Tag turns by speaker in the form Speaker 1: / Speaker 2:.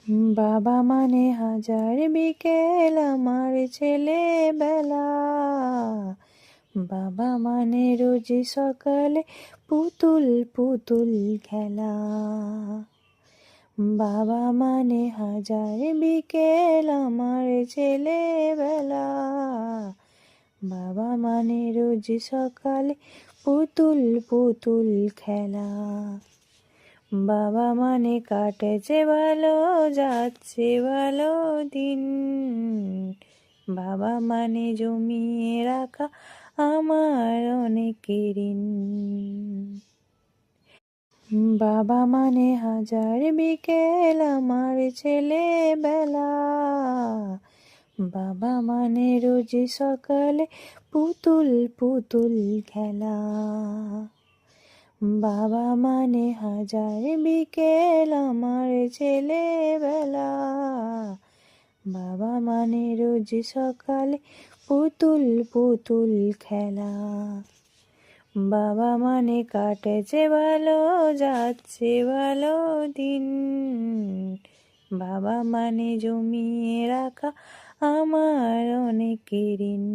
Speaker 1: বাবা মানে হাজার বিকেল আমার ছেলেবেলা, বাবা মানে রোজ সকালে পুতুল পুতুল খেলা। বাবা মানে হাজার বিকেল আমার ছেলেবেলা, বাবা মানে রোজ সকালে পুতুল পুতুল খেলা। বাবা মানে কাটেছে ভালো যাচ্ছে ভালো দিন, বাবা মানে জমিয়ে রাখা আমার অনেক ঋণ। বাবা মানে হাজার বিকেল আমার ছেলেবেলা, বাবা মানে রোজ সকালে পুতুল পুতুল খেলা। বাবা মানে হাজার বিকেল আমার ছেলেবেলা, বাবা মানে রোজ সকালে পুতুল পুতুল খেলা। বাবা মানে কাটেছে ভালো যাচ্ছে ভালো দিন, বাবা মানে জমিয়ে রাখা আমার অনেক ঋণ।